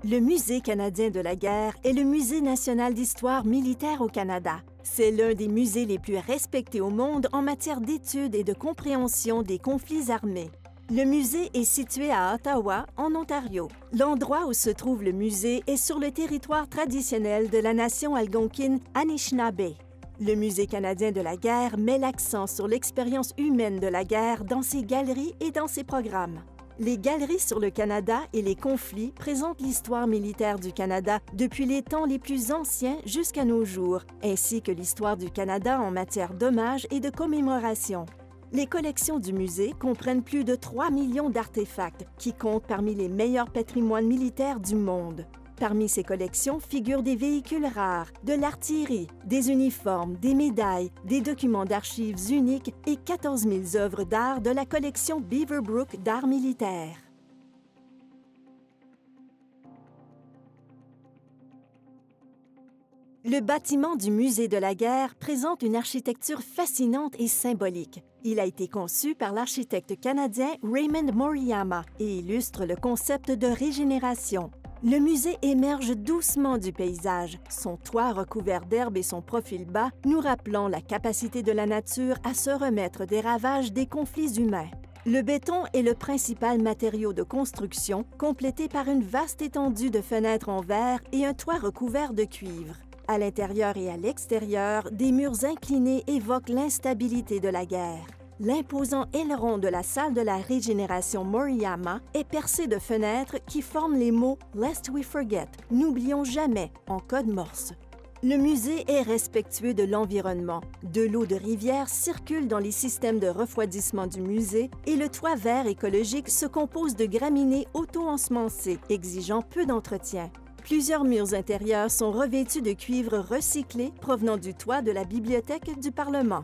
Le Musée canadien de la guerre est le Musée national d'histoire militaire au Canada. C'est l'un des musées les plus respectés au monde en matière d'études et de compréhension des conflits armés. Le musée est situé à Ottawa, en Ontario. L'endroit où se trouve le musée est sur le territoire traditionnel de la nation algonquine Anishinaabe. Le Musée canadien de la guerre met l'accent sur l'expérience humaine de la guerre dans ses galeries et dans ses programmes. Les galeries sur le Canada et les conflits présentent l'histoire militaire du Canada depuis les temps les plus anciens jusqu'à nos jours, ainsi que l'histoire du Canada en matière d'hommage et de commémoration. Les collections du musée comprennent plus de 3 millions d'artefacts qui comptent parmi les meilleurs patrimoines militaires du monde. Parmi ces collections figurent des véhicules rares, de l'artillerie, des uniformes, des médailles, des documents d'archives uniques et 14 000 œuvres d'art de la collection Beaverbrook d'art militaire. Le bâtiment du Musée de la guerre présente une architecture fascinante et symbolique. Il a été conçu par l'architecte canadien Raymond Moriyama et illustre le concept de régénération. Le musée émerge doucement du paysage, son toit recouvert d'herbe et son profil bas, nous rappelant la capacité de la nature à se remettre des ravages des conflits humains. Le béton est le principal matériau de construction, complété par une vaste étendue de fenêtres en verre et un toit recouvert de cuivre. À l'intérieur et à l'extérieur, des murs inclinés évoquent l'instabilité de la guerre. L'imposant aileron de la salle de la régénération Moriyama est percé de fenêtres qui forment les mots « Lest we forget » « N'oublions jamais » en code morse. Le musée est respectueux de l'environnement. De l'eau de rivière circule dans les systèmes de refroidissement du musée et le toit vert écologique se compose de graminées auto-ensemencées, exigeant peu d'entretien. Plusieurs murs intérieurs sont revêtus de cuivre recyclé provenant du toit de la Bibliothèque du Parlement.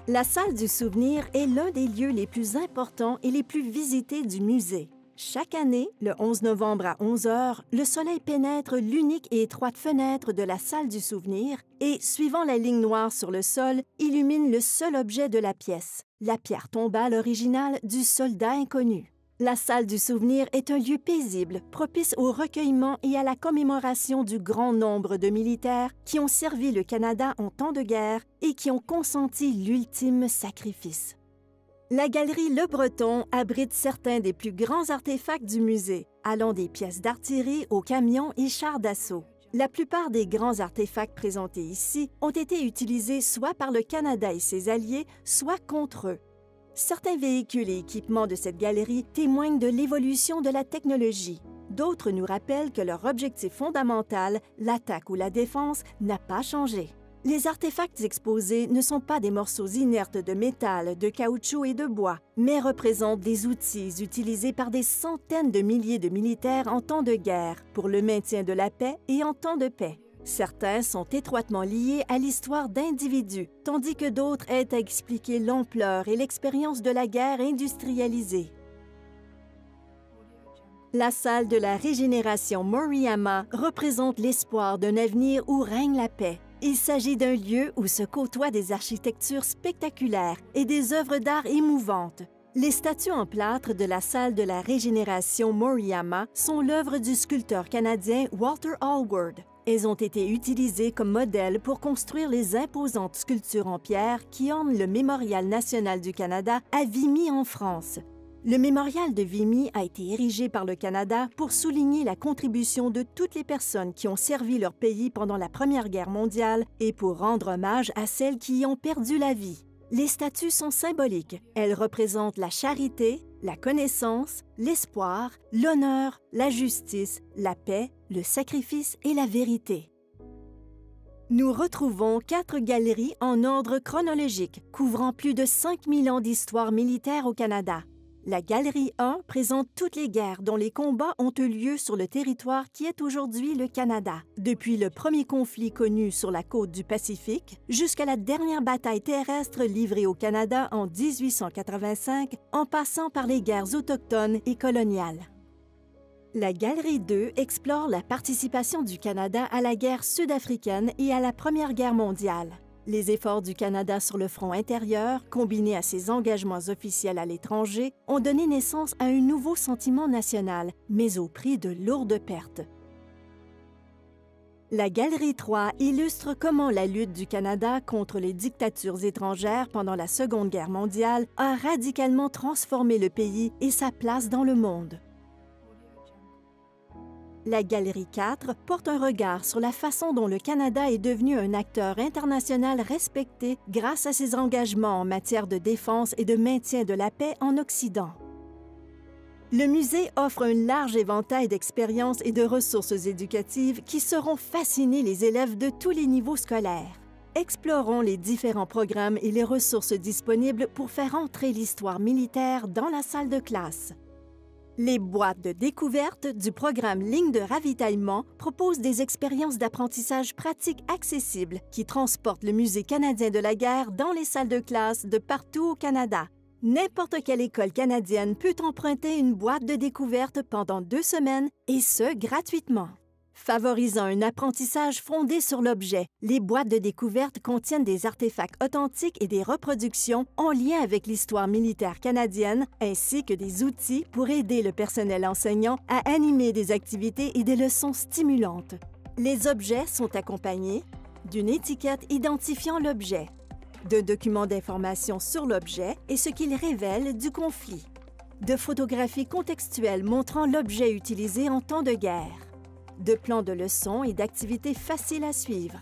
La salle du souvenir est l'un des lieux les plus importants et les plus visités du musée. Chaque année, le 11 novembre à 11 h, le soleil pénètre l'unique et étroite fenêtre de la salle du souvenir et, suivant la ligne noire sur le sol, illumine le seul objet de la pièce, la pierre tombale originale du soldat inconnu. La salle du souvenir est un lieu paisible, propice au recueillement et à la commémoration du grand nombre de militaires qui ont servi le Canada en temps de guerre et qui ont consenti l'ultime sacrifice. La galerie Le Breton abrite certains des plus grands artefacts du musée, allant des pièces d'artillerie aux camions et chars d'assaut. La plupart des grands artefacts présentés ici ont été utilisés soit par le Canada et ses alliés, soit contre eux. Certains véhicules et équipements de cette galerie témoignent de l'évolution de la technologie. D'autres nous rappellent que leur objectif fondamental, l'attaque ou la défense, n'a pas changé. Les artefacts exposés ne sont pas des morceaux inertes de métal, de caoutchouc et de bois, mais représentent des outils utilisés par des centaines de milliers de militaires en temps de guerre, pour le maintien de la paix et en temps de paix. Certains sont étroitement liés à l'histoire d'individus, tandis que d'autres aident à expliquer l'ampleur et l'expérience de la guerre industrialisée. La salle de la régénération Moriyama représente l'espoir d'un avenir où règne la paix. Il s'agit d'un lieu où se côtoient des architectures spectaculaires et des œuvres d'art émouvantes. Les statues en plâtre de la salle de la régénération Moriyama sont l'œuvre du sculpteur canadien Walter Allward. Elles ont été utilisées comme modèle pour construire les imposantes sculptures en pierre qui ornent le Mémorial national du Canada à Vimy en France. Le mémorial de Vimy a été érigé par le Canada pour souligner la contribution de toutes les personnes qui ont servi leur pays pendant la Première Guerre mondiale et pour rendre hommage à celles qui y ont perdu la vie. Les statues sont symboliques. Elles représentent la charité, la connaissance, l'espoir, l'honneur, la justice, la paix, le sacrifice et la vérité. Nous retrouvons 4 galeries en ordre chronologique, couvrant plus de 5000 ans d'histoire militaire au Canada. La Galerie 1 présente toutes les guerres dont les combats ont eu lieu sur le territoire qui est aujourd'hui le Canada, depuis le premier conflit connu sur la côte du Pacifique jusqu'à la dernière bataille terrestre livrée au Canada en 1885, en passant par les guerres autochtones et coloniales. La Galerie 2 explore la participation du Canada à la guerre sud-africaine et à la Première Guerre mondiale. Les efforts du Canada sur le front intérieur, combinés à ses engagements officiels à l'étranger, ont donné naissance à un nouveau sentiment national, mais au prix de lourdes pertes. La Galerie 3 illustre comment la lutte du Canada contre les dictatures étrangères pendant la Seconde Guerre mondiale a radicalement transformé le pays et sa place dans le monde. La Galerie 4 porte un regard sur la façon dont le Canada est devenu un acteur international respecté grâce à ses engagements en matière de défense et de maintien de la paix en Occident. Le musée offre un large éventail d'expériences et de ressources éducatives qui sauront fasciner les élèves de tous les niveaux scolaires. Explorons les différents programmes et les ressources disponibles pour faire entrer l'histoire militaire dans la salle de classe. Les boîtes de découverte du programme Ligne de ravitaillement proposent des expériences d'apprentissage pratique accessibles qui transportent le Musée canadien de la guerre dans les salles de classe de partout au Canada. N'importe quelle école canadienne peut emprunter une boîte de découverte pendant 2 semaines, et ce, gratuitement. Favorisant un apprentissage fondé sur l'objet, les boîtes de découverte contiennent des artefacts authentiques et des reproductions en lien avec l'histoire militaire canadienne, ainsi que des outils pour aider le personnel enseignant à animer des activités et des leçons stimulantes. Les objets sont accompagnés d'une étiquette identifiant l'objet, de documents d'information sur l'objet et ce qu'il révèle du conflit, de photographies contextuelles montrant l'objet utilisé en temps de guerre, de plans de leçons et d'activités faciles à suivre.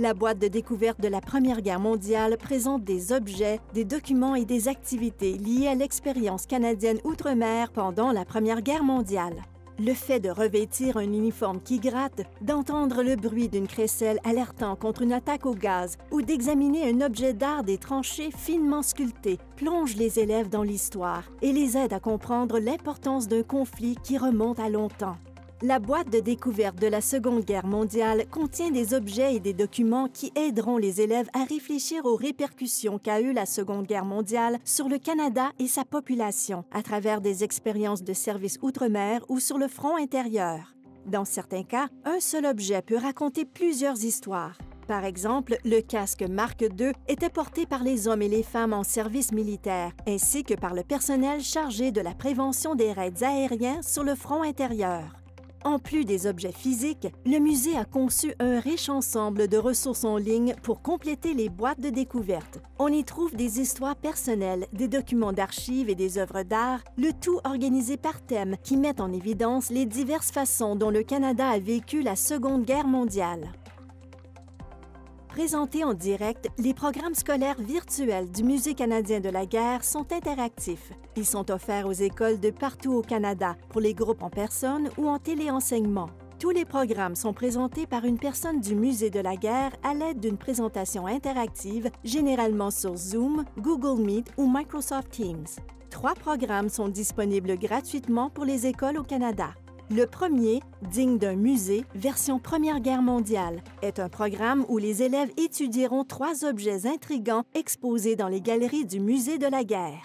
La boîte de découverte de la Première Guerre mondiale présente des objets, des documents et des activités liés à l'expérience canadienne outre-mer pendant la Première Guerre mondiale. Le fait de revêtir un uniforme qui gratte, d'entendre le bruit d'une crécelle alertant contre une attaque au gaz ou d'examiner un objet d'art des tranchées finement sculptées plonge les élèves dans l'histoire et les aide à comprendre l'importance d'un conflit qui remonte à longtemps. La boîte de découverte de la Seconde Guerre mondiale contient des objets et des documents qui aideront les élèves à réfléchir aux répercussions qu'a eues la Seconde Guerre mondiale sur le Canada et sa population à travers des expériences de service outre-mer ou sur le front intérieur. Dans certains cas, un seul objet peut raconter plusieurs histoires. Par exemple, le casque Mark II était porté par les hommes et les femmes en service militaire, ainsi que par le personnel chargé de la prévention des raids aériens sur le front intérieur. En plus des objets physiques, le musée a conçu un riche ensemble de ressources en ligne pour compléter les boîtes de découverte. On y trouve des histoires personnelles, des documents d'archives et des œuvres d'art, le tout organisé par thème qui mettent en évidence les diverses façons dont le Canada a vécu la Seconde Guerre mondiale. Présentés en direct, les programmes scolaires virtuels du Musée canadien de la guerre sont interactifs. Ils sont offerts aux écoles de partout au Canada pour les groupes en personne ou en téléenseignement. Tous les programmes sont présentés par une personne du Musée de la guerre à l'aide d'une présentation interactive, généralement sur Zoom, Google Meet ou Microsoft Teams. 3 programmes sont disponibles gratuitement pour les écoles au Canada. Le premier, digne d'un musée, version Première Guerre mondiale, est un programme où les élèves étudieront 3 objets intrigants exposés dans les galeries du Musée de la guerre.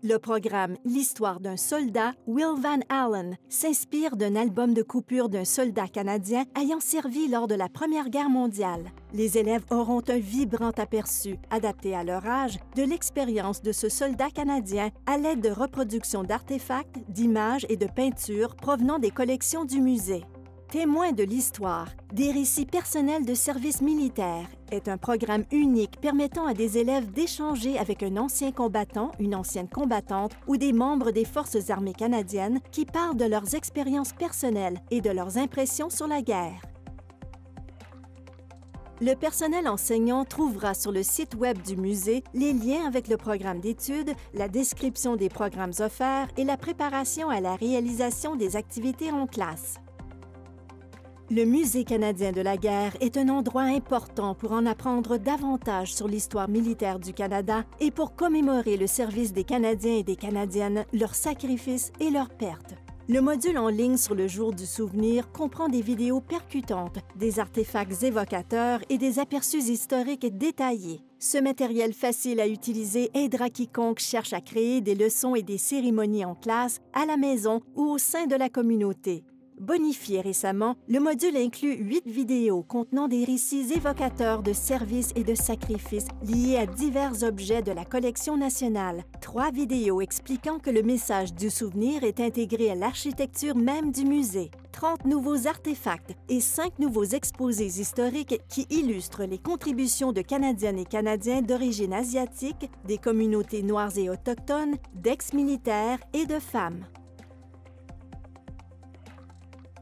Le programme L'histoire d'un soldat, Will Van Allen, s'inspire d'un album de coupures d'un soldat canadien ayant servi lors de la Première Guerre mondiale. Les élèves auront un vibrant aperçu, adapté à leur âge, de l'expérience de ce soldat canadien à l'aide de reproductions d'artefacts, d'images et de peintures provenant des collections du musée. Témoins de l'histoire, des récits personnels de service militaire est un programme unique permettant à des élèves d'échanger avec un ancien combattant, une ancienne combattante ou des membres des Forces armées canadiennes qui parlent de leurs expériences personnelles et de leurs impressions sur la guerre. Le personnel enseignant trouvera sur le site Web du musée les liens avec le programme d'études, la description des programmes offerts et la préparation à la réalisation des activités en classe. Le Musée canadien de la guerre est un endroit important pour en apprendre davantage sur l'histoire militaire du Canada et pour commémorer le service des Canadiens et des Canadiennes, leurs sacrifices et leurs pertes. Le module en ligne sur le jour du souvenir comprend des vidéos percutantes, des artefacts évocateurs et des aperçus historiques détaillés. Ce matériel facile à utiliser aidera quiconque cherche à créer des leçons et des cérémonies en classe, à la maison ou au sein de la communauté. Bonifié récemment, le module inclut 8 vidéos contenant des récits évocateurs de services et de sacrifices liés à divers objets de la collection nationale. 3 vidéos expliquant que le message du souvenir est intégré à l'architecture même du musée. 30 nouveaux artefacts et 5 nouveaux exposés historiques qui illustrent les contributions de Canadiennes et Canadiens d'origine asiatique, des communautés noires et autochtones, d'ex-militaires et de femmes.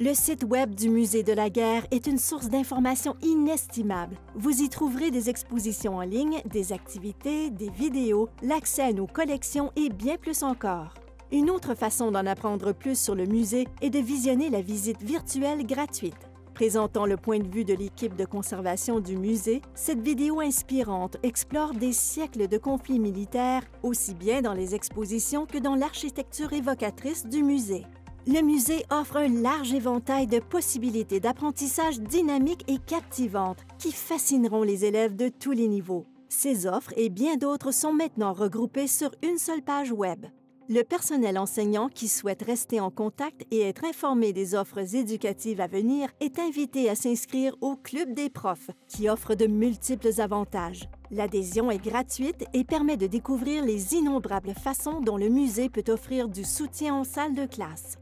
Le site Web du Musée de la guerre est une source d'informations inestimable. Vous y trouverez des expositions en ligne, des activités, des vidéos, l'accès à nos collections et bien plus encore. Une autre façon d'en apprendre plus sur le musée est de visionner la visite virtuelle gratuite. Présentant le point de vue de l'équipe de conservation du musée, cette vidéo inspirante explore des siècles de conflits militaires, aussi bien dans les expositions que dans l'architecture évocatrice du musée. Le musée offre un large éventail de possibilités d'apprentissage dynamiques et captivantes qui fascineront les élèves de tous les niveaux. Ces offres et bien d'autres sont maintenant regroupées sur une seule page Web. Le personnel enseignant qui souhaite rester en contact et être informé des offres éducatives à venir est invité à s'inscrire au Club des profs, qui offre de multiples avantages. L'adhésion est gratuite et permet de découvrir les innombrables façons dont le musée peut offrir du soutien aux salles de classe.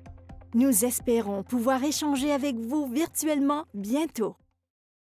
Nous espérons pouvoir échanger avec vous virtuellement bientôt.